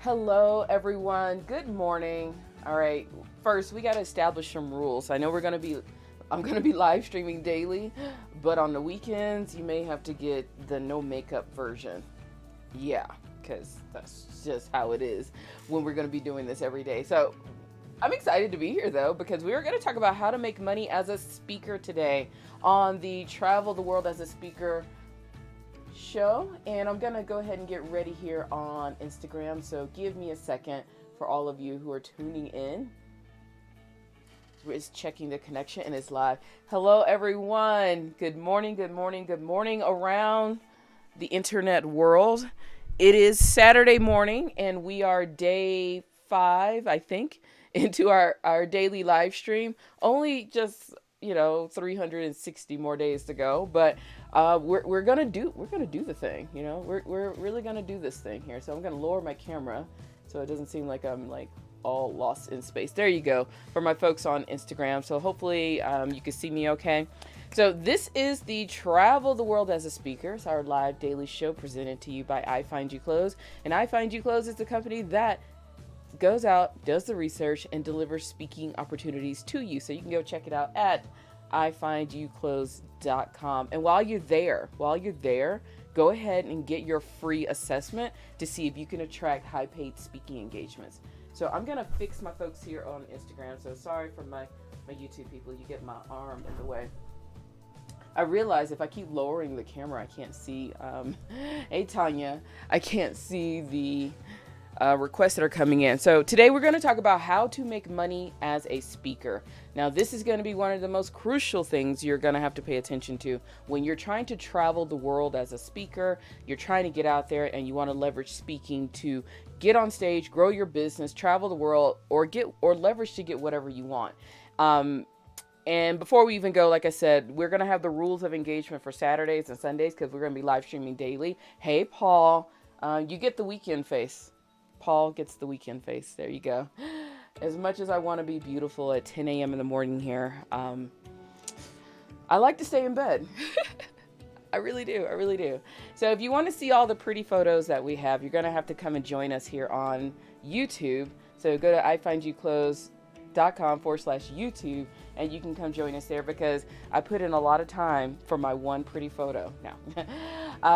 Hello, everyone. Good morning. All right. First, we got to establish some rules. I know I'm going to be live streaming daily, but on the weekends, you may have to get the no makeup version. Yeah, because that's just how it is when we're going to be doing this every day. So I'm excited to be here though, because we are going to talk about how to make money as a speaker today on the Travel the World as a Speaker show. And I'm gonna go ahead and get ready here on Instagram, so give me a second. For all of you who are tuning in, it's checking the connection and it's live. Hello everyone, good morning, good morning, good morning around the internet world. It is Saturday morning and we are day 5, I think, into our daily live stream. Only just 360 more days to go, but we're gonna do the thing. We're really gonna do this thing here. So I'm gonna lower my camera so it doesn't seem like I'm like all lost in space. There you go, for my folks on Instagram. So hopefully you can see me okay. So this is the Travel the World as a Speaker. It's our live daily show presented to you by iFind You Clothes, and iFind You Clothes is the company that goes out, does the research, and delivers speaking opportunities to you. So you can go check it out at ifindyouclothes.com. And while you're there, go ahead and get your free assessment to see if you can attract high-paid speaking engagements. So I'm gonna fix my folks here on Instagram. So sorry for my YouTube people. You get my arm in the way. I realize if I keep lowering the camera, I can't see. Hey Tanya, I can't see the requests that are coming in. So today we're going to talk about how to make money as a speaker. Now this is going to be one of the most crucial things you're going to have to pay attention to when you're trying to travel the world as a speaker. You're trying to get out there and you want to leverage speaking to get on stage, grow your business, travel the world, or leverage to get whatever you want. And before we even go, like I said, we're going to have the rules of engagement for Saturdays and Sundays because we're going to be live streaming daily. Hey Paul, you get the weekend face. Paul gets the weekend face. There you go. As much as I want to be beautiful at 10 a.m. in the morning here, I like to stay in bed. I really do. I really do. So if you want to see all the pretty photos that we have, you're going to have to come and join us here on YouTube. So go to ifindyouclothes.com/YouTube and you can come join us there because I put in a lot of time for my one pretty photo now.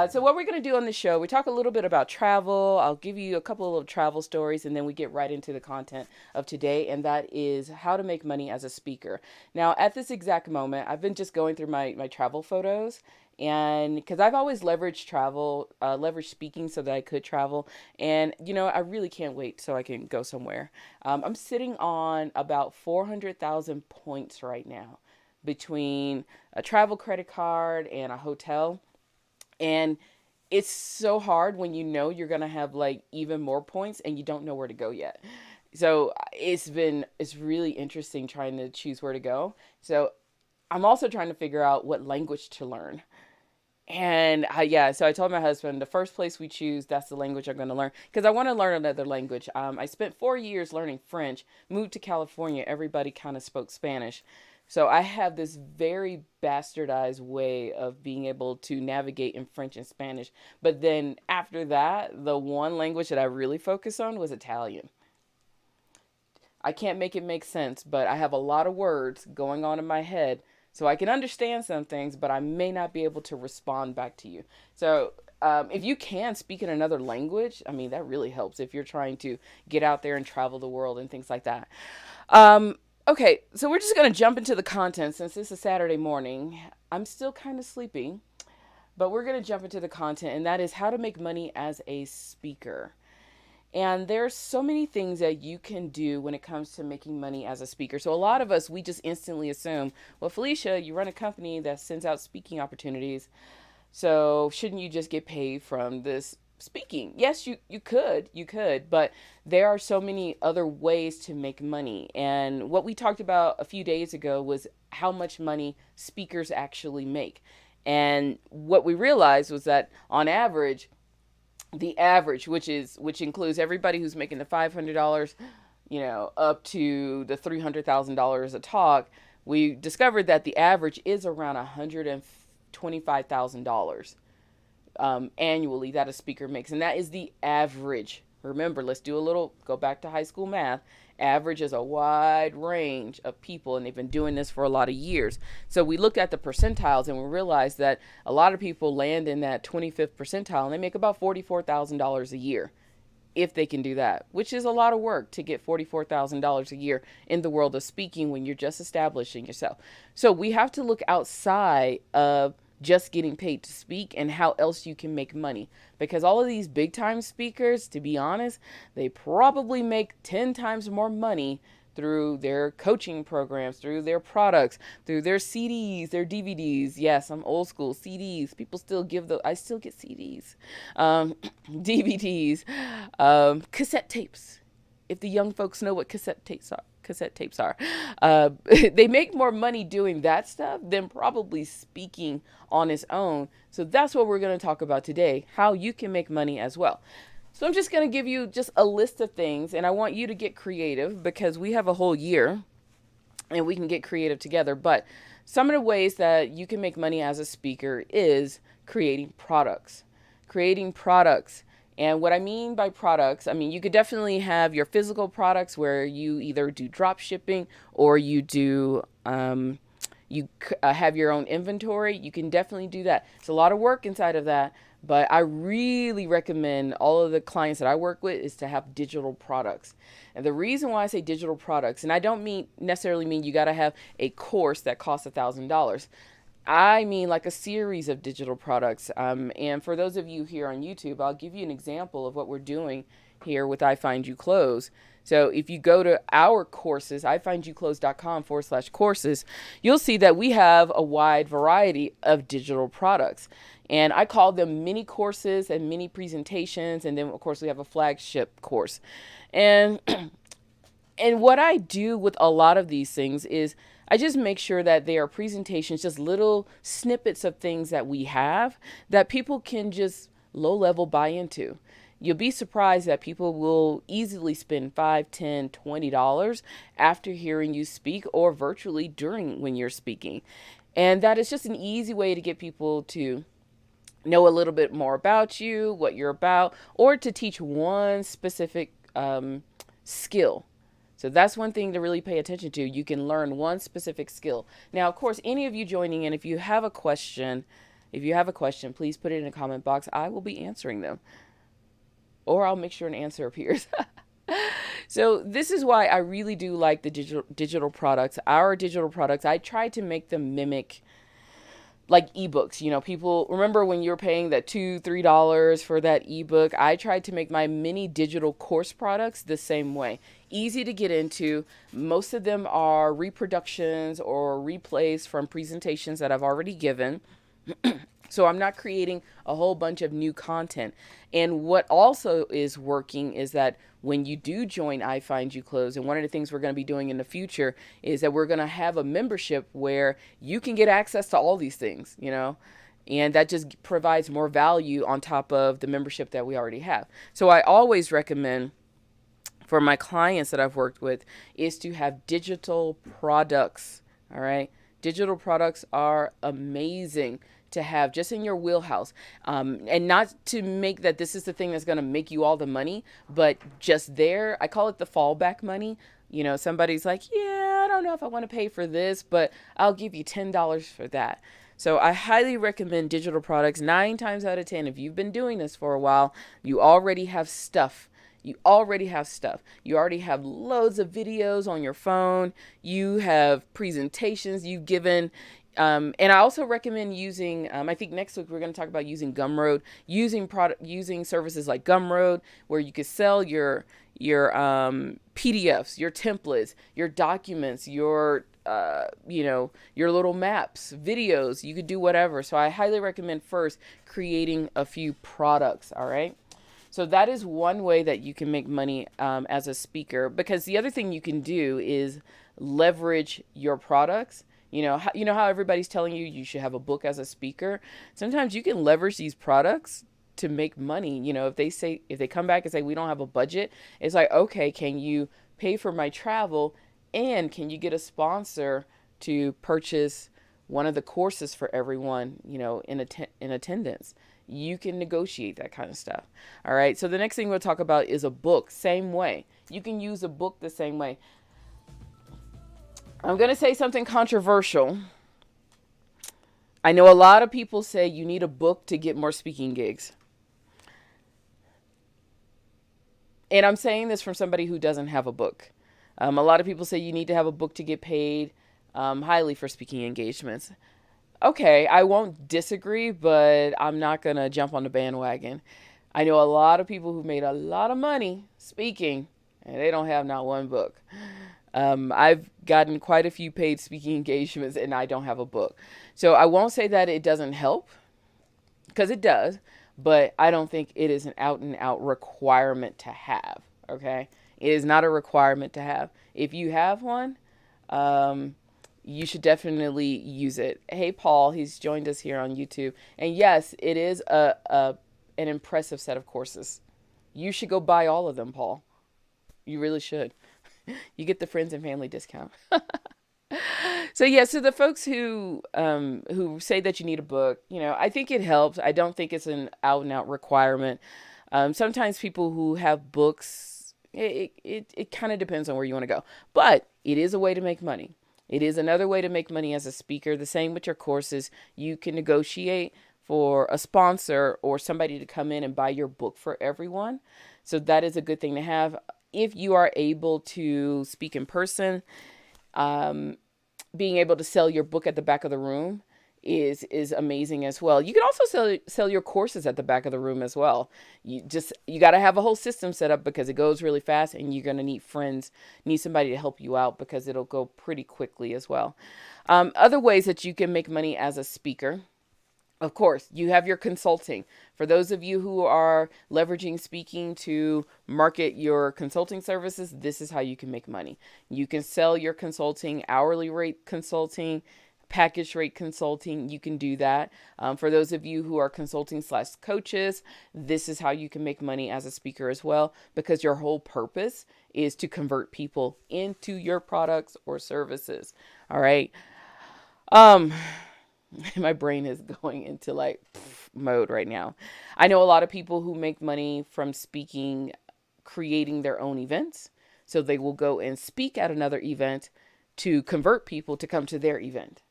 So what we're going to do on the show, we talk a little bit about travel. I'll give you a couple of travel stories and then we get right into the content of today, and that is how to make money as a speaker. Now at this exact moment, I've been just going through my travel photos, and because I've always leveraged speaking so that I could travel, and I really can't wait so I can go somewhere. I'm sitting on about 400,000 points right now between a travel credit card and a hotel, and it's so hard when you're gonna have like even more points and you don't know where to go yet. So it's really interesting trying to choose where to go. So I'm also trying to figure out what language to learn. And so I told my husband the first place we choose, that's the language I'm going to learn, because I want to learn another language. I spent 4 years learning French, moved to California, everybody kind of spoke Spanish. So I have this very bastardized way of being able to navigate in French and Spanish. But then after that, the one language that I really focused on was Italian. I can't make it make sense, but I have a lot of words going on in my head. So I can understand some things, but I may not be able to respond back to you. So if you can speak in another language, I mean, that really helps if you're trying to get out there and travel the world and things like that. Okay, so we're just going to jump into the content since this is Saturday morning. I'm still kind of sleepy, but we're going to jump into the content, and that is how to make money as a speaker. And there's so many things that you can do when it comes to making money as a speaker. So a lot of us, we just instantly assume, well, Phylecia, you run a company that sends out speaking opportunities. So shouldn't you just get paid from this speaking? Yes, you could, but there are so many other ways to make money. And what we talked about a few days ago was how much money speakers actually make. And what we realized was that on average, the average, which includes everybody who's making the $500, up to the $300,000 a talk, we discovered that the average is around $125,000 annually that a speaker makes, and that is the average, Remember, let's go back to high school math. Average is a wide range of people, and they've been doing this for a lot of years. So we looked at the percentiles and we realized that a lot of people land in that 25th percentile and they make about $44,000 a year if they can do that, which is a lot of work to get $44,000 a year in the world of speaking when you're just establishing yourself. So we have to look outside of just getting paid to speak and how else you can make money, because all of these big time speakers, to be honest, they probably make 10 times more money through their coaching programs, through their products, through their CDs, their DVDs. Yes, I'm old school. CDs. People still I still get CDs, DVDs, cassette tapes. If the young folks know what cassette tapes are, they make more money doing that stuff than probably speaking on its own. So that's what we're going to talk about today, how you can make money as well. So I'm just going to give you just a list of things, and I want you to get creative because we have a whole year and we can get creative together. But some of the ways that you can make money as a speaker is creating products. And what I mean by products, I mean, you could definitely have your physical products where you either do drop shipping or you do, have your own inventory. You can definitely do that. It's a lot of work inside of that, but I really recommend all of the clients that I work with is to have digital products. And the reason why I say digital products, and I don't necessarily mean you got to have a course that costs $1,000. I mean like a series of digital products. And for those of you here on YouTube, I'll give you an example of what we're doing here with iFind You Close. So if you go to our courses, ifindyouclose.com/courses, you'll see that we have a wide variety of digital products. And I call them mini courses and mini presentations. And then, of course, we have a flagship course. And what I do with a lot of these things is I just make sure that they are presentations, just little snippets of things that we have that people can just low level buy into. You'll be surprised that people will easily spend $5, $10, $20 after hearing you speak or virtually when you're speaking. And that is just an easy way to get people to know a little bit more about you, what you're about, or to teach one specific skill. So that's one thing to really pay attention to. You can learn one specific skill. Now, of course, any of you joining in, if you have a question, please put it in the comment box. I will be answering them. Or I'll make sure an answer appears. So this is why I really do like the digital products. Our digital products, I try to make them mimic like ebooks. You know, people remember when you were paying that $2, $3 for that ebook. I tried to make my mini digital course products the same way. Easy to get into. Most of them are reproductions or replays from presentations that I've already given. So I'm not creating a whole bunch of new content. And what also is working is that when you do join iFind You Close, and one of the things we're going to be doing in the future is that we're going to have a membership where you can get access to all these things, you know, and that just provides more value on top of the membership that we already have. So I always recommend for my clients that I've worked with is to have digital products. All right. Digital products are amazing to have just in your wheelhouse, and not to make that this is the thing that's going to make you all the money, but just there. I call it the fallback money. You know, somebody's like, yeah, I don't know if I want to pay for this, but I'll give you $10 for that. So I highly recommend digital products. 9 times out of 10, if you've been doing this for a while, you already have stuff. You already have loads of videos on your phone. You have presentations you've given. And I also recommend using, I think next week we're going to talk about using Gumroad, using services like Gumroad, where you could sell your PDFs, your templates, your documents, your little maps, videos. You could do whatever. So I highly recommend first creating a few products. All right. So that is one way that you can make money as a speaker, because the other thing you can do is leverage your products. You know how everybody's telling you should have a book as a speaker. Sometimes you can leverage these products to make money. You know, if they come back and say, we don't have a budget, it's like, okay, can you pay for my travel, and can you get a sponsor to purchase one of the courses for everyone, you know, in attendance? you can negotiate that kind of stuff. All right. So the next thing we'll talk about is a book. Same way. You can use a book the same way. I'm going to say something controversial. I know a lot of people say you need a book to get more speaking gigs. And I'm saying this from somebody who doesn't have a book. A lot of people say you need to have a book to get paid highly for speaking engagements. Okay, I won't disagree, but I'm not going to jump on the bandwagon. I know a lot of people who've made a lot of money speaking, and they don't have not one book. I've gotten quite a few paid speaking engagements, and I don't have a book. So I won't say that it doesn't help, because it does, but I don't think it is an out and out requirement to have. Okay, it is not a requirement to have. If you have one, you should definitely use it. Hey, Paul, he's joined us here on YouTube. And yes, it is an impressive set of courses. You should go buy all of them, Paul. You really should. You get the friends and family discount. So the folks who say that you need a book, I think it helps. I don't think it's an out and out requirement. Sometimes people who have books, it kind of depends on where you want to go. But it is a way to make money. It is another way to make money as a speaker. The same with your courses. You can negotiate for a sponsor or somebody to come in and buy your book for everyone. So that is a good thing to have. If you are able to speak in person, being able to sell your book at the back of the room is amazing as well. You can also sell your courses at the back of the room as well. You got to have a whole system set up because it goes really fast, and you're going to need somebody to help you out because it'll go pretty quickly as well. Other ways that you can make money as a speaker. Of course, you have your consulting. For those of you who are leveraging speaking to market your consulting services, this is how you can make money. You can sell your consulting, hourly rate consulting, package rate consulting. You can do that. For those of you who are consulting/coaches, this is how you can make money as a speaker as well, because your whole purpose is to convert people into your products or services. All right. My brain is going into mode right now. I know a lot of people who make money from speaking, creating their own events. So they will go and speak at another event to convert people to come to their event.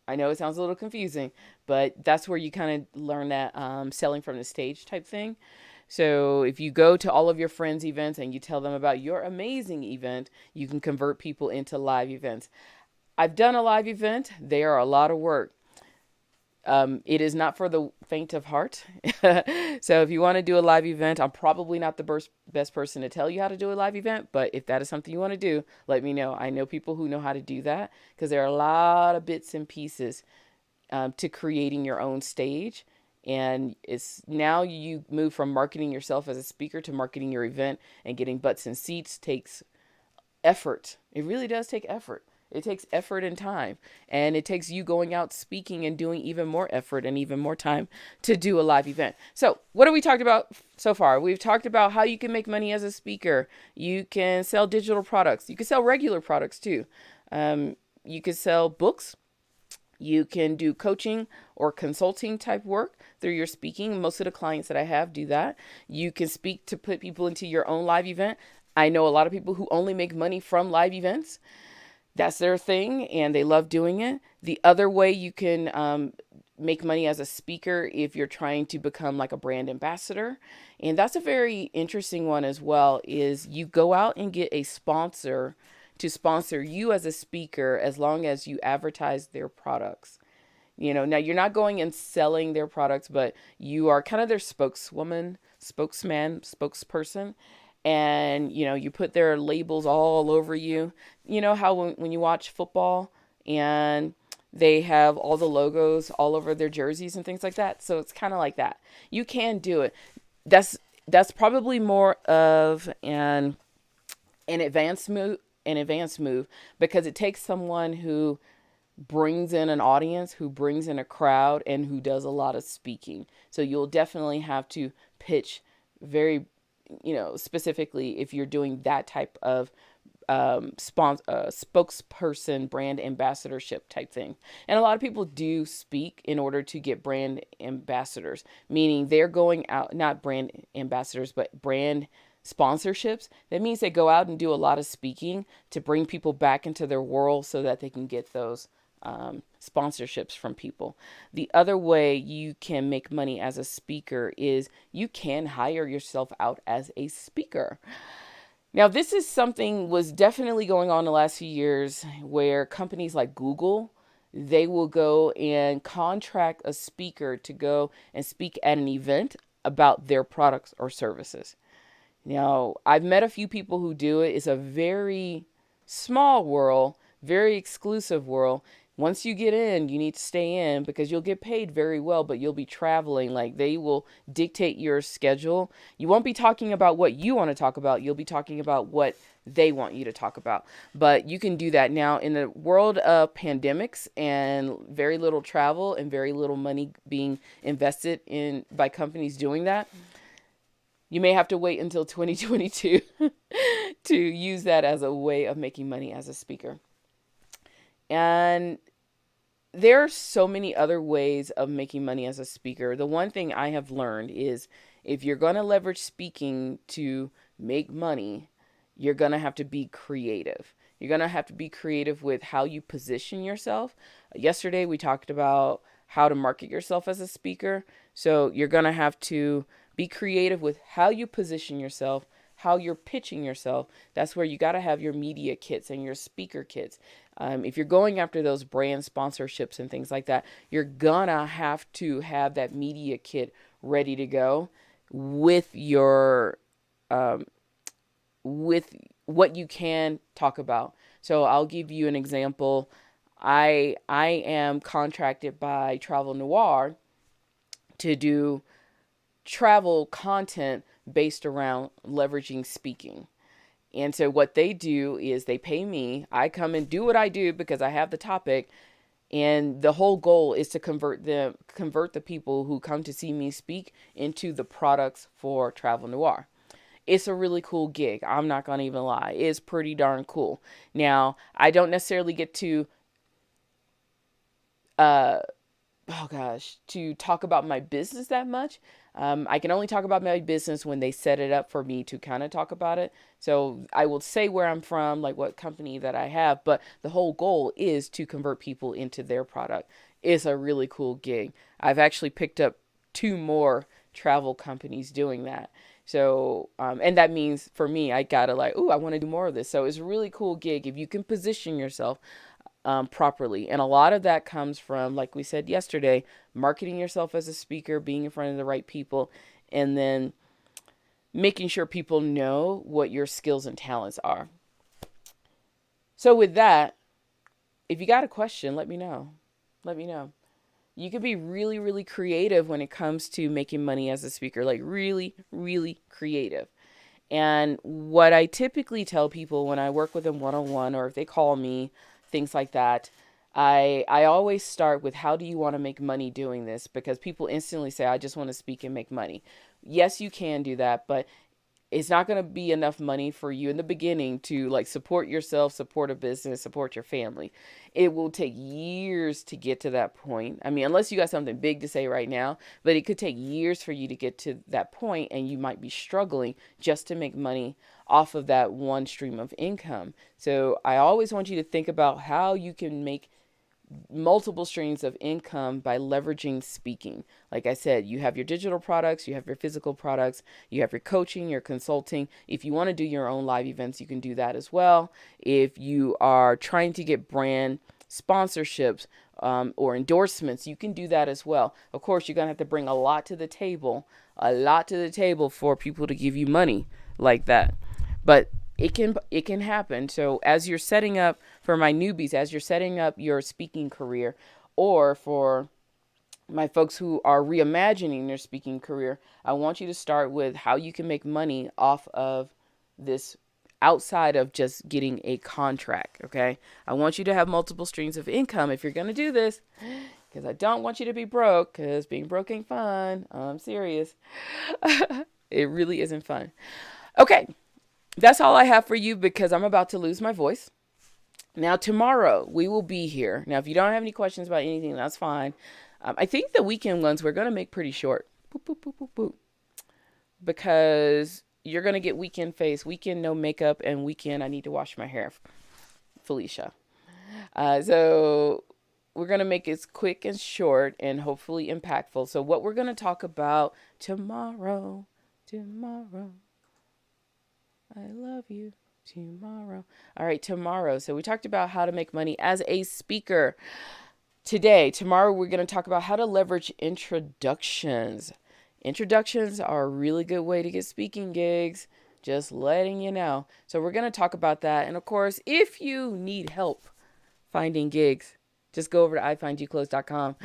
I know it sounds a little confusing, but that's where you kind of learn that selling from the stage type thing. So if you go to all of your friends' events and you tell them about your amazing event, you can convert people into live events. I've done a live event. They are a lot of work. It is not for the faint of heart. So if you want to do a live event, I'm probably not the best person to tell you how to do a live event. But if that is something you want to do, let me know. I know people who know how to do that because there are a lot of bits and pieces to creating your own stage. And it's now you move from marketing yourself as a speaker to marketing your event, and getting butts and seats takes effort. It really does take effort. It takes effort and time, and it takes you going out speaking and doing even more effort and even more time to do a live event. So what have we talked about so far? We've talked about how you can make money as a speaker. You can sell digital products. You can sell regular products too. You can sell books. You can do coaching or consulting type work through your speaking. Most of the clients that I have do that. You can speak to put people into your own live event. I know a lot of people who only make money from live events. That's their thing, and they love doing it. The other way you can make money as a speaker, if you're trying to become like a brand ambassador, and that's a very interesting one as well, is you go out and get a sponsor to sponsor you as a speaker as long as you advertise their products. Now you're not going and selling their products, but you are kind of their spokeswoman, spokesperson. And, you put their labels all over you. You know how when you watch football and they have all the logos all over their jerseys and things like that. So it's kind of like that. You can do it. That's probably more of an advanced move because it takes someone who brings in an audience, who brings in a crowd, and who does a lot of speaking. So you'll definitely have to pitch very specifically if you're doing that type of spokesperson, brand ambassadorship type thing. And a lot of people do speak in order to get brand ambassadors, meaning they're going out, not brand ambassadors, but brand sponsorships. That means they go out and do a lot of speaking to bring people back into their world so that they can get those sponsorships from people. The other way you can make money as a speaker is you can hire yourself out as a speaker. Now, this is something was definitely going on the last few years where companies like Google, they will go and contract a speaker to go and speak at an event about their products or services. Now, I've met a few people who do it. It's a very small world, very exclusive world. Once you get in, you need to stay in because you'll get paid very well, but you'll be traveling. Like they will dictate your schedule. You won't be talking about what you want to talk about. You'll be talking about what they want you to talk about. But you can do that now in the world of pandemics and very little travel and very little money being invested in by companies doing that. You may have to wait until 2022 to use that as a way of making money as a speaker. And there are so many other ways of making money as a speaker. The one thing I have learned is if you're going to leverage speaking to make money, you're going to have to be creative. You're going to have to be creative with how you position yourself. Yesterday, we talked about how to market yourself as a speaker. So you're going to have to be creative with how you position yourself, how you're pitching yourself. That's where you got to have your media kits and your speaker kits. If you're going after those brand sponsorships and things like that, you're gonna have to have that media kit ready to go with your with what you can talk about. So I'll give you an example. I am contracted by Travel Noir to do travel content based around leveraging speaking. And so what they do is they pay me. I come and do what I do because I have the topic. And the whole goal is to convert the people who come to see me speak into the products for Travel Noir. It's a really cool gig. I'm not going to even lie. It's pretty darn cool. Now, I don't necessarily get to, to talk about my business that much. I can only talk about my business when they set it up for me to kind of talk about it. So I will say where I'm from, like what company that I have, but the whole goal is to convert people into their product. It's a really cool gig. I've actually picked up 2 more travel companies doing that. So, and that means for me, I gotta I want to do more of this. So it's a really cool gig if you can position yourself properly. And a lot of that comes from, like we said yesterday, marketing yourself as a speaker, being in front of the right people, and then making sure people know what your skills and talents are. So with that, if you got a question, let me know. Let me know. You can be really, really creative when it comes to making money as a speaker, like really, really creative. And what I typically tell people when I work with them one-on-one or if they call me, things like that, I always start with how do you want to make money doing this? Because people instantly say, I just want to speak and make money. Yes, you can do that, but it's not going to be enough money for you in the beginning to support yourself, support a business, support your family. It will take years to get to that point. I mean, unless you got something big to say right now, but it could take years for you to get to that point, and you might be struggling just to make money off of that one stream of income. So I always want you to think about how you can make multiple streams of income by leveraging speaking. Like I said, you have your digital products, you have your physical products, you have your coaching, your consulting. If you want to do your own live events, you can do that as well. If you are trying to get brand sponsorships or endorsements, you can do that as well. Of course, you're going to have to bring a lot to the table for people to give you money like that. But it can happen. So as you're setting up, for my newbies, as you're setting up your speaking career, or for my folks who are reimagining their speaking career, I want you to start with how you can make money off of this outside of just getting a contract. Okay. I want you to have multiple streams of income if you're going to do this, because I don't want you to be broke, because being broke ain't fun. I'm serious. It really isn't fun. Okay. that's all I have for you because I'm about to lose my voice. Now, tomorrow we will be here. Now, if you don't have any questions about anything, that's fine. I think the weekend ones we're going to make pretty short. Boop, boop, boop, boop, boop. Because you're going to get weekend face, weekend no makeup, and weekend I need to wash my hair. Phylecia. So we're going to make it quick and short and hopefully impactful. So what we're going to talk about tomorrow, I love you. Tomorrow. All right, tomorrow. So we talked about how to make money as a speaker. Tomorrow, we're going to talk about how to leverage introductions. Introductions are a really good way to get speaking gigs. Just letting you know. So we're going to talk about that. And of course, if you need help finding gigs, just go over to iFindYouClose.com.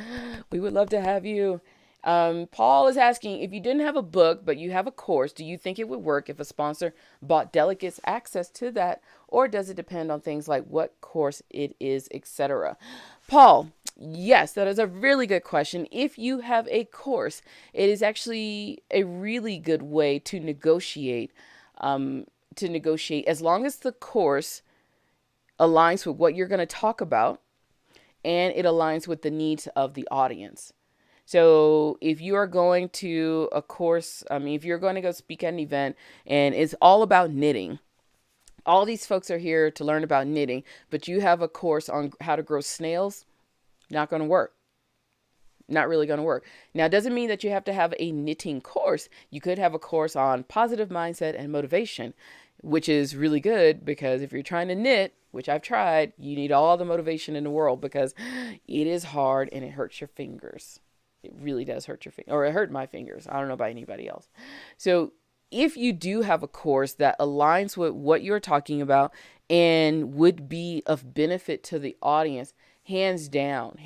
We would love to have you. Paul is asking, if you didn't have a book, but you have a course, do you think it would work if a sponsor bought delegates access to that? Or does it depend on things like what course it is, etc.? Paul, yes, that is a really good question. If you have a course, it is actually a really good way to negotiate, as long as the course aligns with what you're going to talk about and it aligns with the needs of the audience. So if you are going to a course, if you're going to go speak at an event and it's all about knitting, all these folks are here to learn about knitting, but you have a course on how to grow snails, not going to work. Not really going to work. Now, it doesn't mean that you have to have a knitting course. You could have a course on positive mindset and motivation, which is really good because if you're trying to knit, which I've tried, you need all the motivation in the world because it is hard and it hurts your fingers. It really does hurt your finger, or it hurt my fingers. I don't know about anybody else. So if you do have a course that aligns with what you're talking about and would be of benefit to the audience, hands down,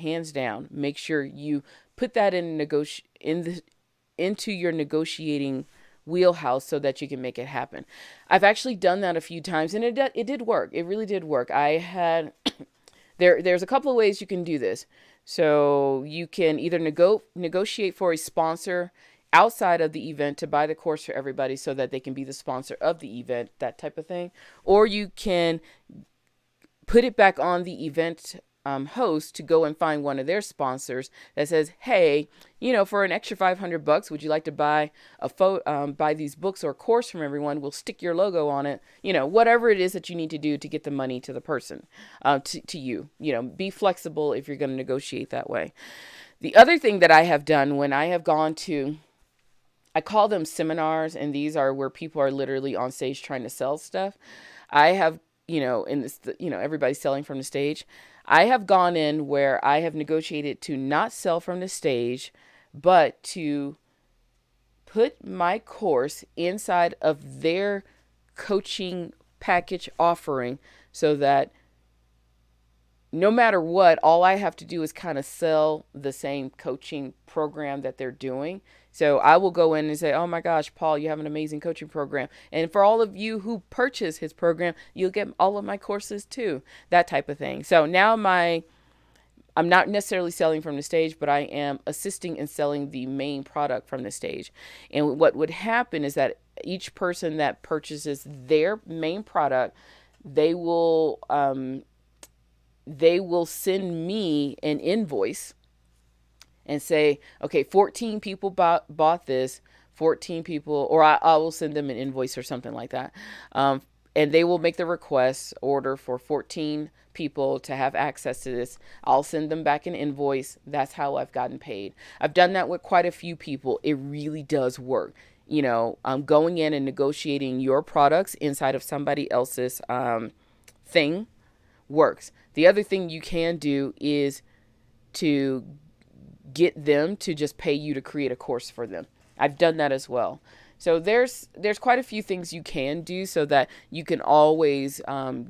make sure you put that into your negotiating wheelhouse so that you can make it happen. I've actually done that a few times and it did work. It really did work. I had there's a couple of ways you can do this. So you can either negotiate for a sponsor outside of the event to buy the course for everybody so that they can be the sponsor of the event, that type of thing. Or you can put it back on the event host to go and find one of their sponsors that says, hey, for an extra $500, would you like to buy buy these books or course from everyone? We'll stick your logo on it. Whatever it is that you need to do to get the money to the person, to you. Be flexible if you're going to negotiate that way. The other thing that I have done when I have gone to, I call them seminars, and these are where people are literally on stage trying to sell stuff. I have, in this, everybody's selling from the stage. I have gone in where I have negotiated to not sell from the stage, but to put my course inside of their coaching package offering so that no matter what, all I have to do is kind of sell the same coaching program that they're doing. So I will go in and say, oh my gosh, Paul, you have an amazing coaching program. And for all of you who purchase his program, you'll get all of my courses too, that type of thing. So now I'm not necessarily selling from the stage, but I am assisting in selling the main product from the stage. And what would happen is that each person that purchases their main product, they will send me an invoice and say, okay, 14 people bought this, 14 people, or I will send them an invoice or something like that. And they will make the request order for 14 people to have access to this. I'll send them back an invoice. That's how I've gotten paid. I've done that with quite a few people. It really does work. Going in and negotiating your products inside of somebody else's thing works. The other thing you can do is to get them to just pay you to create a course for them. I've done that as well. So there's quite a few things you can do so that you can always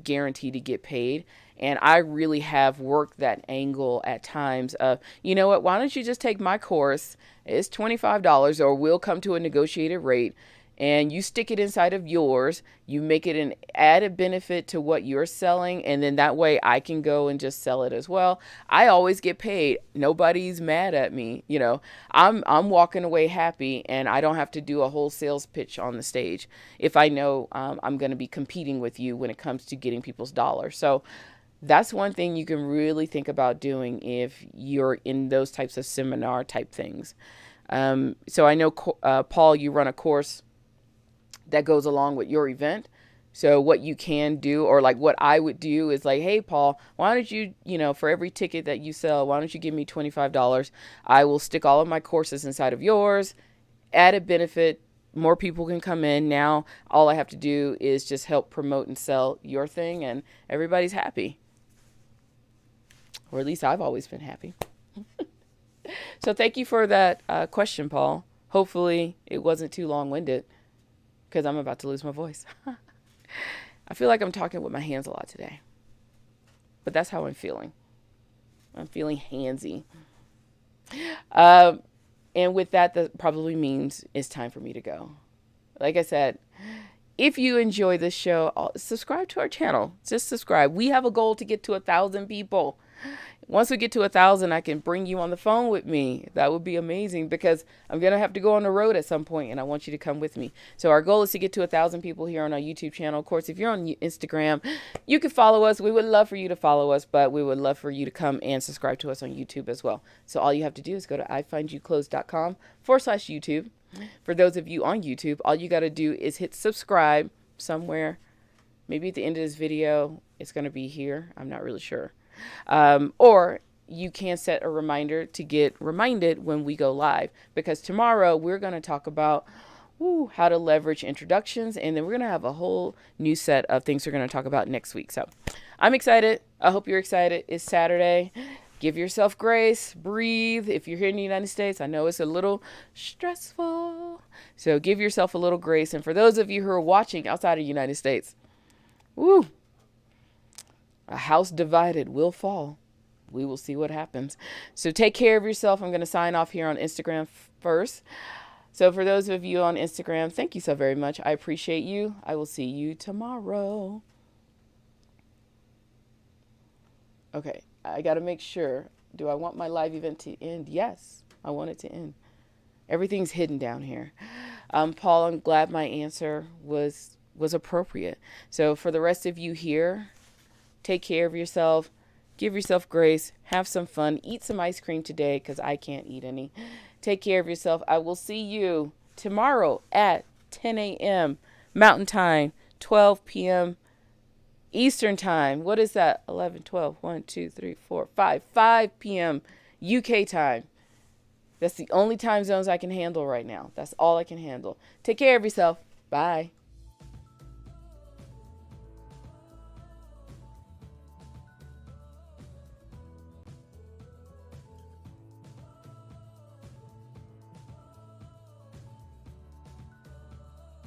guarantee to get paid. And I really have worked that angle at times of, you know what, why don't you just take my course? It's $25 or we'll come to a negotiated rate and you stick it inside of yours. You make it an added benefit to what you're selling, and then that way I can go and just sell it as well. I always get paid. Nobody's mad at me. I'm walking away happy, and I don't have to do a whole sales pitch on the stage if I know I'm going to be competing with you when it comes to getting people's dollars. So that's one thing you can really think about doing if you're in those types of seminar type things. So I know, Paul, you run a course that goes along with your event. So what you can do, or like what I would do, is like, hey, Paul, why don't you, for every ticket that you sell, why don't you give me $25? I will stick all of my courses inside of yours. Added benefit, more people can come in. Now all I have to do is just help promote and sell your thing, and everybody's happy. Or at least I've always been happy. So thank you for that question, Paul. Hopefully it wasn't too long-winded, because I'm about to lose my voice. I feel like I'm talking with my hands a lot today. But that's how I'm feeling. I'm feeling handsy. And with that, that probably means it's time for me to go. Like I said, if you enjoy this show, subscribe to our channel. Just subscribe. We have a goal to get to 1,000 people. Once we get to 1,000, I can bring you on the phone with me. That would be amazing, because I'm going to have to go on the road at some point, and I want you to come with me. So our goal is to get to 1,000 people here on our YouTube channel. Of course, if you're on Instagram, you can follow us. We would love for you to follow us, but we would love for you to come and subscribe to us on YouTube as well. So all you have to do is go to ifindyouclothes.com/YouTube. For those of you on YouTube, all you got to do is hit subscribe somewhere. Maybe at the end of this video, it's going to be here. I'm not really sure. Or you can set a reminder to get reminded when we go live, because tomorrow we're going to talk about how to leverage introductions, and then we're going to have a whole new set of things we're going to talk about next week. So I'm excited. I hope you're excited. It's Saturday. Give yourself grace, breathe. If you're here in the United States, I know it's a little stressful, so give yourself a little grace. And for those of you who are watching outside of the United States, a house divided will fall. We will see what happens. So take care of yourself. I'm going to sign off here on Instagram first. So for those of you on Instagram, thank you so very much. I appreciate you. I will see you tomorrow. Okay, I got to make sure. Do I want my live event to end? Yes, I want it to end. Everything's hidden down here. Paul, I'm glad my answer was appropriate. So for the rest of you here, take care of yourself. Give yourself grace. Have some fun. Eat some ice cream today, because I can't eat any. Take care of yourself. I will see you tomorrow at 10 a.m. Mountain Time, 12 p.m. Eastern Time. What is that? 11, 12, 1, 2, 3, 4, 5. 5 p.m. UK time. That's the only time zones I can handle right now. That's all I can handle. Take care of yourself. Bye.